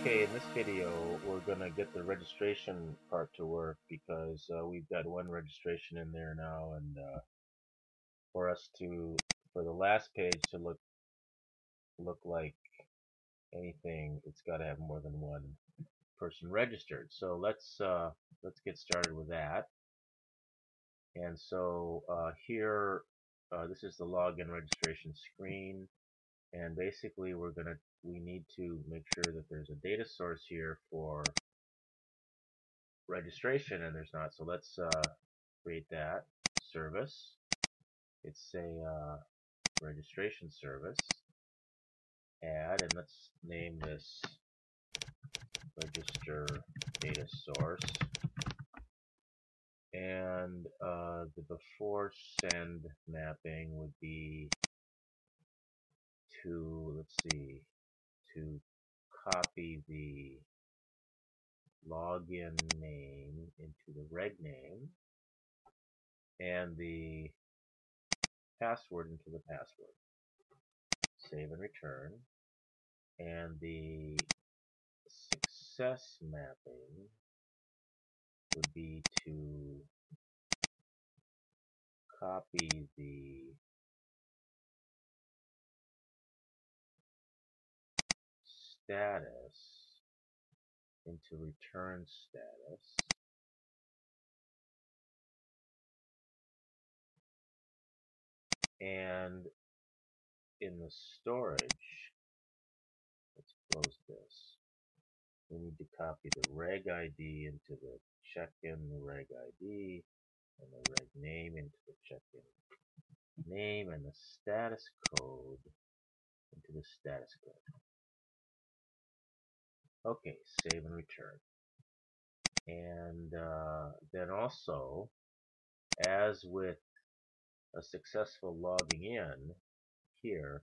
Okay, in this video, we're gonna get the registration part to work because we've got one registration in there now, and for the last page to look like anything, it's got to have more than one person registered. So let's get started with that. And so here, this is the login registration screen, and basically we need to make sure that there's a data source here for registration, and there's not. So let's create that service. It's a registration service. Add, and let's name this register data source. And the before send mapping would be to, let's see, to copy the login name into the reg name and the password into the password. Save and return. And the success mapping would be to copy the status into return status, and in the storage, let's close this. We need to copy the reg ID into the CheckIn reg ID, and the reg name into the CheckIn name, and the status code into the status code. Okay, save and return. And then also, as with a successful logging in, here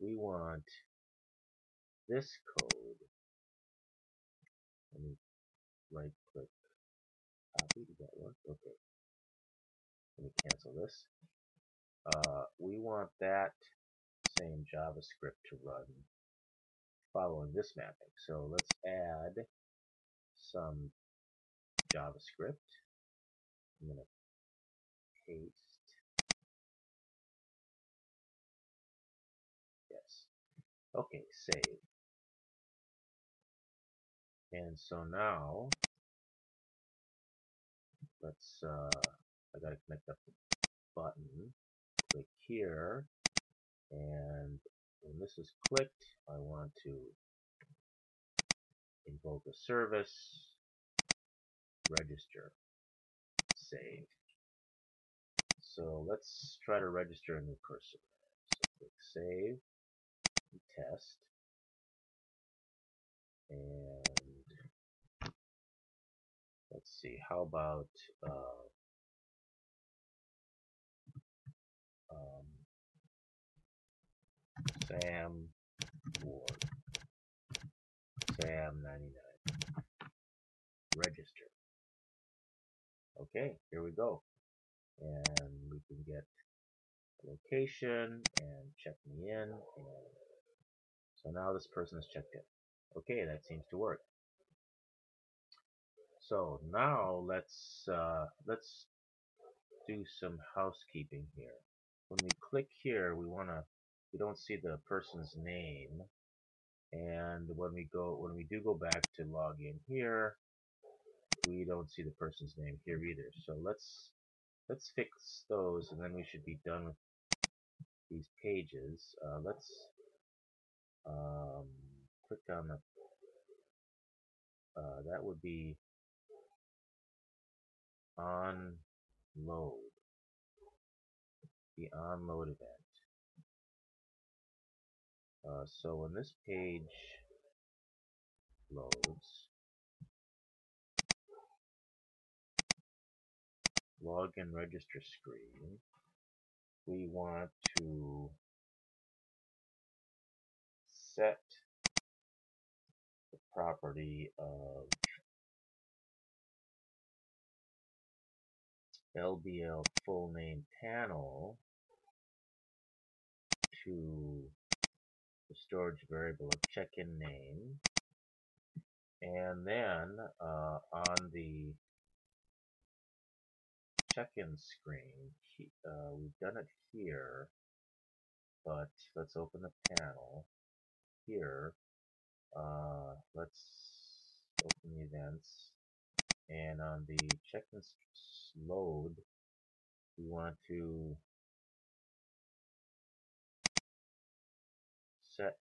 we want this code. Let me right click, copy. Did that work? Okay. Let me cancel this. We want that same JavaScript to run following this mapping. So let's add some JavaScript. I'm going to paste. Yes. Okay, save. And so now, let's, I got to connect up the button. Click here, and when this is clicked, I want to invoke a service, register, save. So let's try to register a new person. So click save, test, and let's see, how about Sam Ward, Sam 99, register. Okay, here we go. And we can get location and check me in. And so now this person is checked in. Okay, that seems to work. So now let's do some housekeeping here. When we click here, we don't see the person's name, and when we do go back to log in here, we don't see the person's name here either. So let's fix those, and then we should be done with these pages. Let's click on the that would be on load, the onload event. So when this page loads, login register screen, we want to set the property of LBL full name panel to the storage variable of check-in name, And then on the check-in screen, we've done it here, but let's open the panel here. Let's open the events, and on the check-in load, we want to set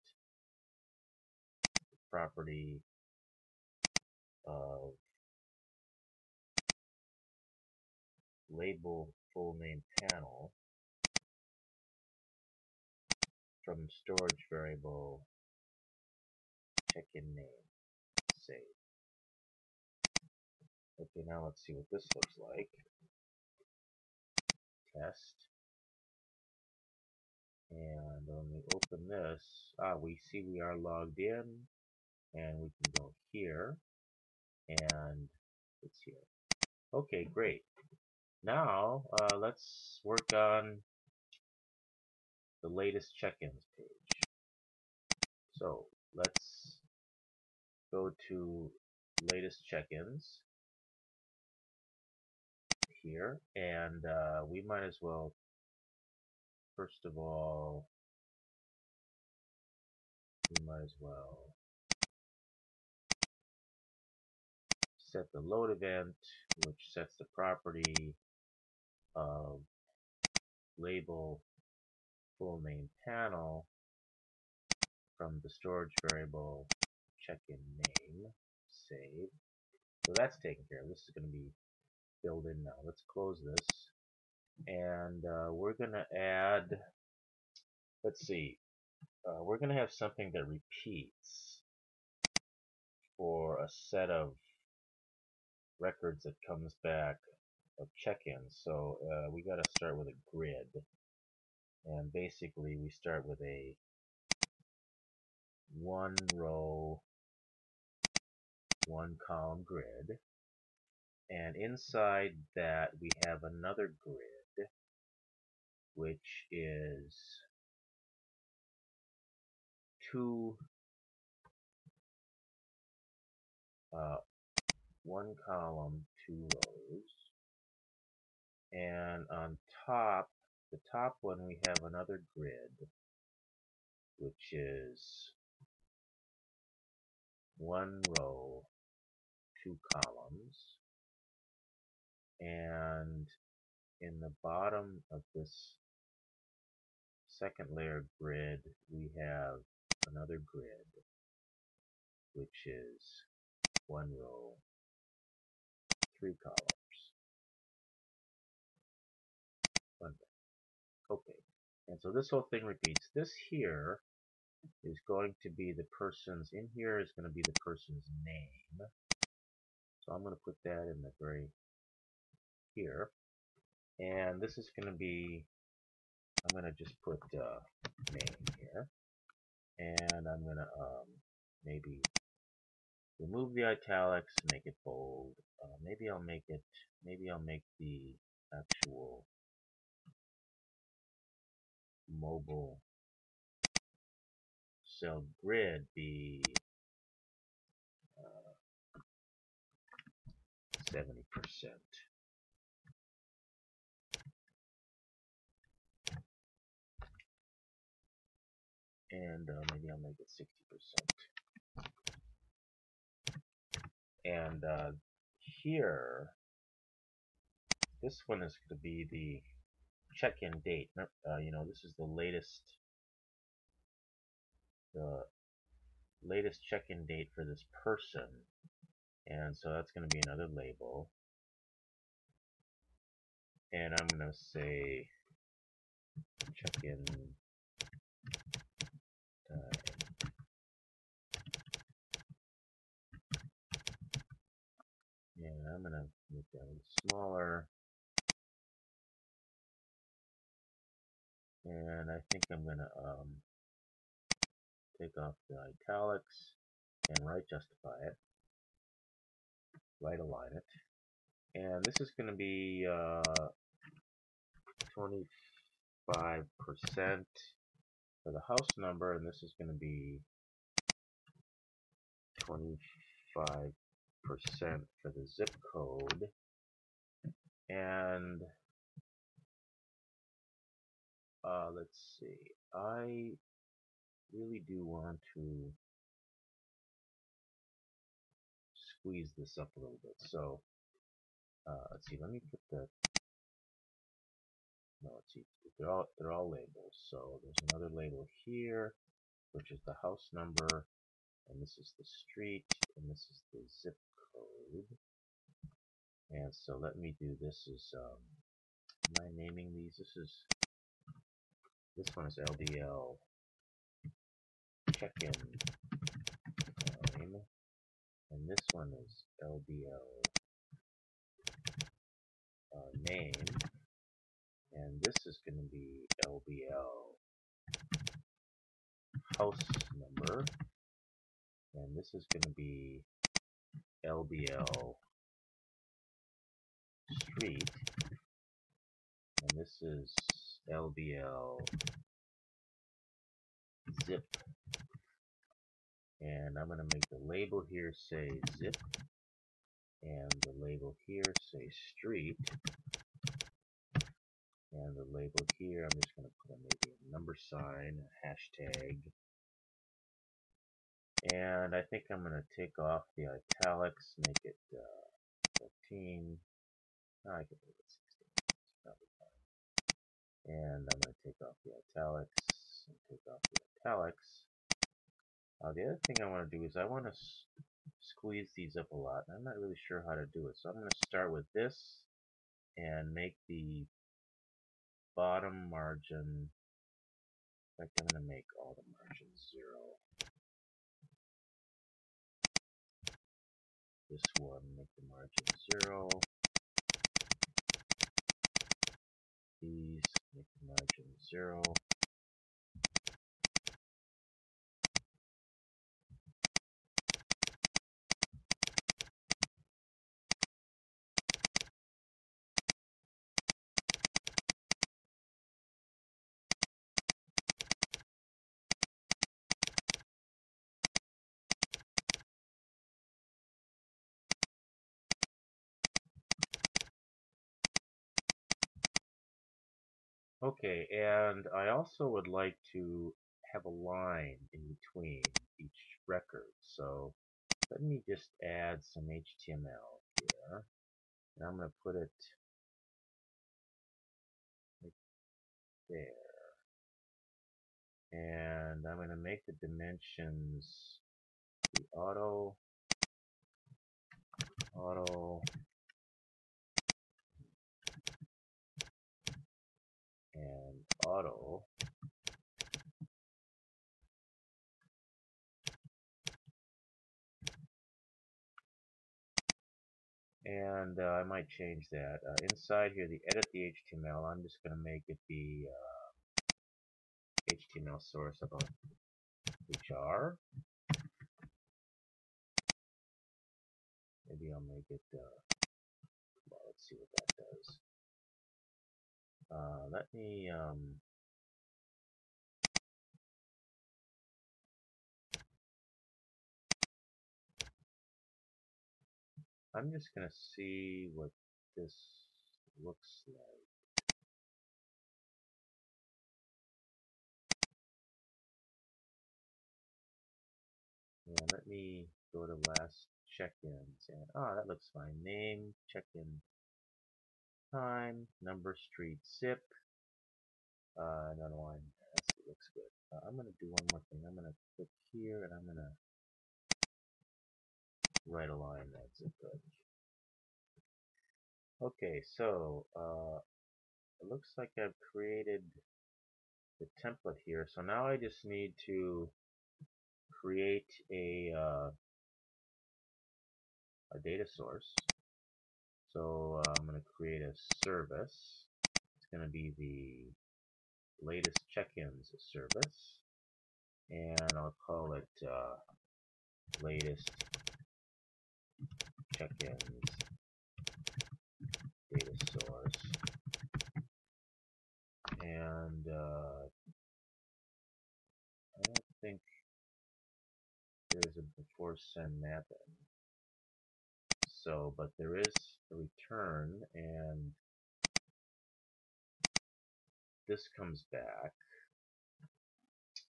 the property of label full name panel from storage variable check-in name. Save. Okay, now let's see what this looks like. Test. And when we open this, we see we are logged in, and we can go here, and it's here. Okay, great. Now let's work on the latest check-ins page. So let's go to latest check-ins here, and we might as well, first of all, set the load event, which sets the property of label full name panel from the storage variable check-in name. Save. So that's taken care of. This is going to be filled in now. Let's close this, and we're going to add, let's see, we're going to have something that repeats for a set of records that comes back of check-ins. So we got to start with a grid, and basically we start with a one row, one column grid, and inside that we have another grid, which is one column, two rows, and on top, the top one, we have another grid, which is one row, two columns, and in the bottom of this second layer grid, we have another grid, which is one row, three columns. Okay, and so this whole thing repeats. This here is going to be the person's, in here is going to be the person's name. So I'm going to put that in the very here. And this is going to be, I'm going to just put name here. And I'm going to maybe remove the italics, make it bold. Maybe I'll make the actual mobile cell grid be 70%. And maybe I'll make it 60%. And here, this one is going to be the check-in date. This is the latest check-in date for this person, and so that's going to be another label. And I'm going to say check-in time. And I'm going to make that a little smaller. And I think I'm going to take off the italics and right justify it, right align it. And this is going to be 25% for the house number, and this is going to be 25% for the zip code. And let's see, I really do want to squeeze this up a little bit. So let's see, let me put the, no, let's see, they're all labels. So there's another label here, which is the house number, and this is the street, and this is the zip code. And so let me do this is, am I naming these? This one is LDL check-in time, and this one is LDL name, and this is going to be LDL house number, and this is going to be LDL street, and this is LDL zip. And I'm going to make the label here say zip, and the label here say street, and the label here I'm just going to put maybe a number sign, a hashtag, and I think I'm going to take off the italics, make it 15. I can make it 16. It's probably fine. And I'm going to take off the italics and take off the italics. The other thing I want to do is I want to squeeze these up a lot, and I'm not really sure how to do it. So I'm going to start with this and make the bottom margin, in fact I'm going to make all the margins 0. This one, make the margin 0. These, make the margin 0. Okay, and I also would like to have a line in between each record. So let me just add some HTML here. And I'm going to put it right there. And I'm going to make the dimensions the auto, and auto. And I might change that. Inside here, the edit the HTML, I'm just going to make it be HTML source about HR. Maybe I'll make it, well, let's see what that does. Let me, I'm just going to see what this looks like. And let me go to last check-ins, and that looks fine. Name, check-in time, number, street, zip. Another one. That looks good. I'm going to do one more thing. I'm going to click here, and I'm going to right align that zip code. Okay, so it looks like I've created the template here. So now I just need to create a data source. So I'm going to create a service. It's going to be the latest check-ins service, and I'll call it latest check-ins data source. And I don't think there's a before send mapping. So, but there is a return, and this comes back,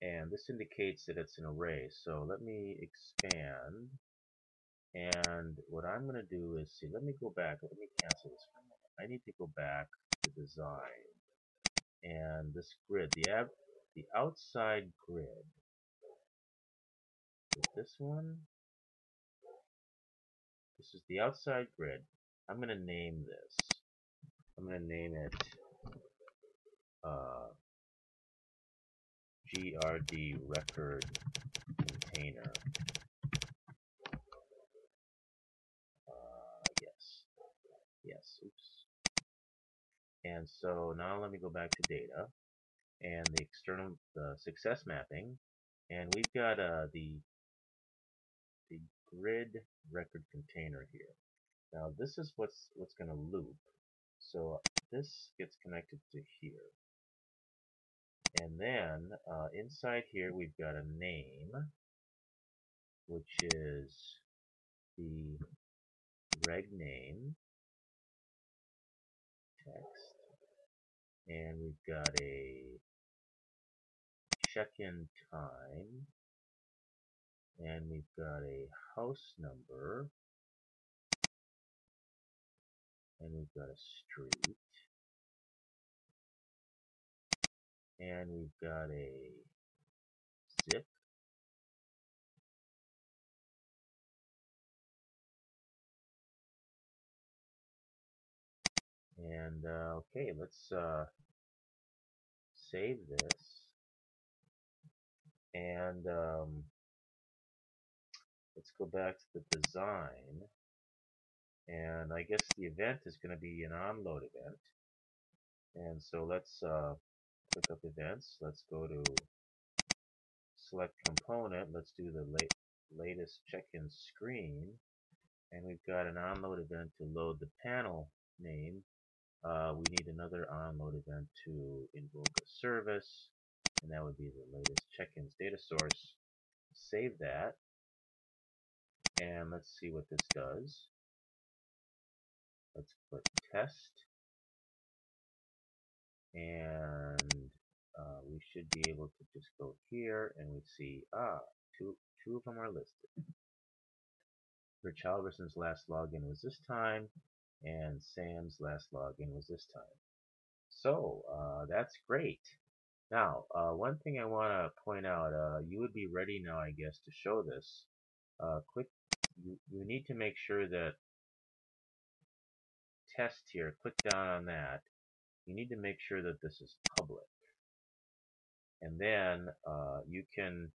and this indicates that it's an array. So let me expand, and what I'm going to do is see. Let me go back. Let me cancel this for a moment. I need to go back to design, and this grid, the outside grid. Is this one? This is the outside grid. I'm going to name this. I'm going to name it GRD record container. Yes. Yes. Oops. And so now let me go back to data and the external success mapping, and we've got the grid record container here. Now this is what's going to loop. So this gets connected to here, and then inside here we've got a name, which is the reg name text, and we've got a check-in time, and we've got a house number, and we've got a street, and we've got a zip, and okay, let's save this, and let's go back to the design, and I guess the event is going to be an onload event, and so let's click up events. Let's go to select component. Let's do the latest check-in screen, and we've got an onload event to load the panel name. We need another onload event to invoke a service, and that would be the latest check-ins data source. Save that, and let's see what this does. Let's click test, and we should be able to just go here, and we see two of them are listed. Rich Halverson's last login was this time, and Sam's last login was this time. So that's great. Now, one thing I want to point out, you would be ready now, I guess, to show this. You need to make sure that test here, click down on that. You need to make sure that this is public. And then you can,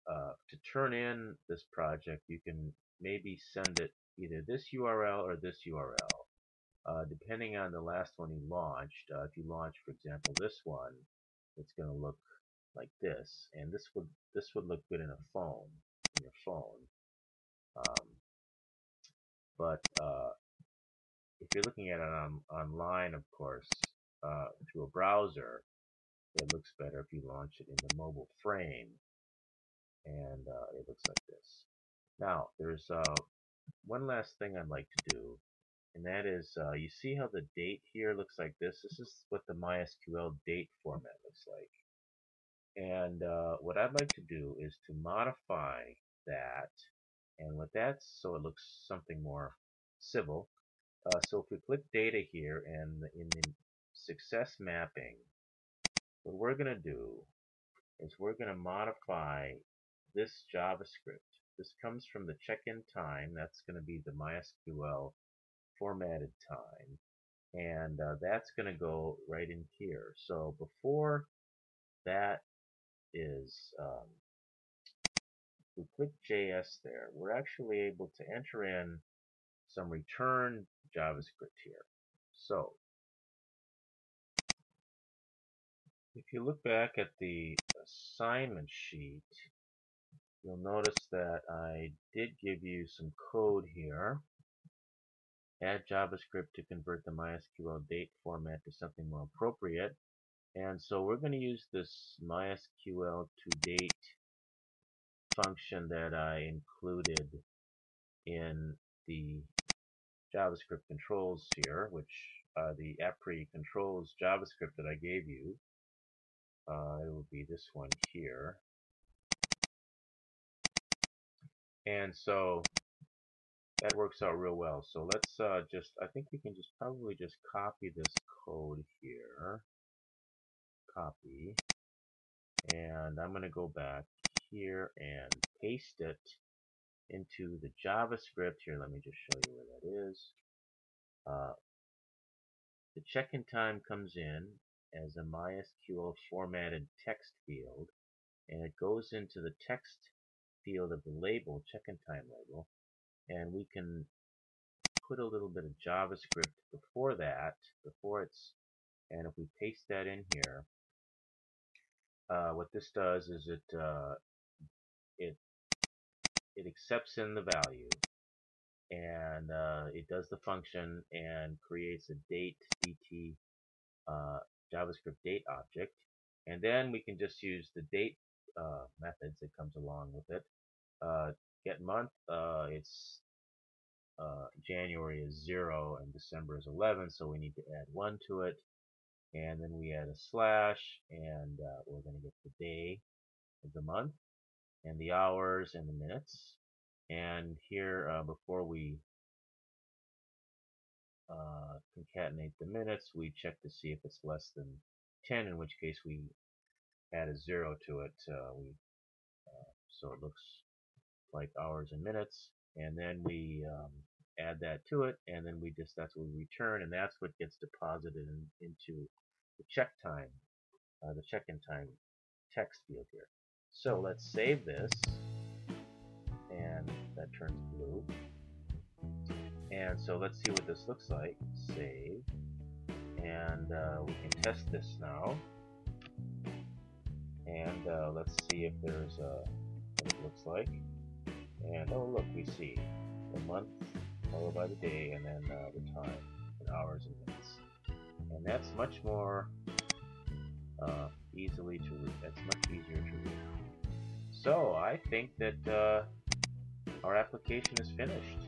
to turn in this project, you can maybe send it either this URL or this URL. Depending on the last one you launched, if you launch, for example, this one, it's going to look like this, and this would look good in a phone, in your phone. But if you're looking at it online, of course, through a browser, it looks better if you launch it in the mobile frame, and it looks like this. Now, there's one last thing I'd like to do, and that is, you see how the date here looks like this? This is what the MySQL date format looks like. And what I'd like to do is to modify that, and with that, so it looks something more civil. So if we click data here, and in the success mapping, what we're going to do is we're going to modify this JavaScript. This comes from the check-in time. That's going to be the MySQL formatted time, and that's going to go right in here. So before that is, we click JS there, we're actually able to enter in some return JavaScript here. So if you look back at the assignment sheet, you'll notice that I did give you some code here. Add JavaScript to convert the MySQL date format to something more appropriate. And so we're going to use this MySQL toDate function that I included in the JavaScript controls here, which the appre controls JavaScript that I gave you. It will be this one here. And so that works out real well. So let's I think we can probably just copy this code here. Copy. And I'm going to go back here and paste it into the JavaScript. Here, let me just show you where that is. The check-in time comes in as a MySQL formatted text field, and it goes into the text field of the label, check-in time label, and we can put a little bit of JavaScript before that, and if we paste that in here, what this does is it accepts in the value, and it does the function and creates a date dt JavaScript date object, and then we can just use the date methods that comes along with it. Get month, it's January is 0 and December is 11, so we need to add 1 to it, and then we add a slash, and we're going to get the day of the month and the hours and the minutes. And here, before we concatenate the minutes, we check to see if it's less than 10, in which case we add a 0 to it, so it looks like hours and minutes, and then we add that to it, and then that's what we return, and that's what gets deposited into the check time, the check-in time text field here. So let's save this, and that turns blue. And so let's see what this looks like. Save, and we can test this now. And let's see if there's what it looks like. And oh, look, we see the month followed by the day, and then the time in hours and minutes. And that's much more easily to read. That's much easier to read. So I think that our application is finished.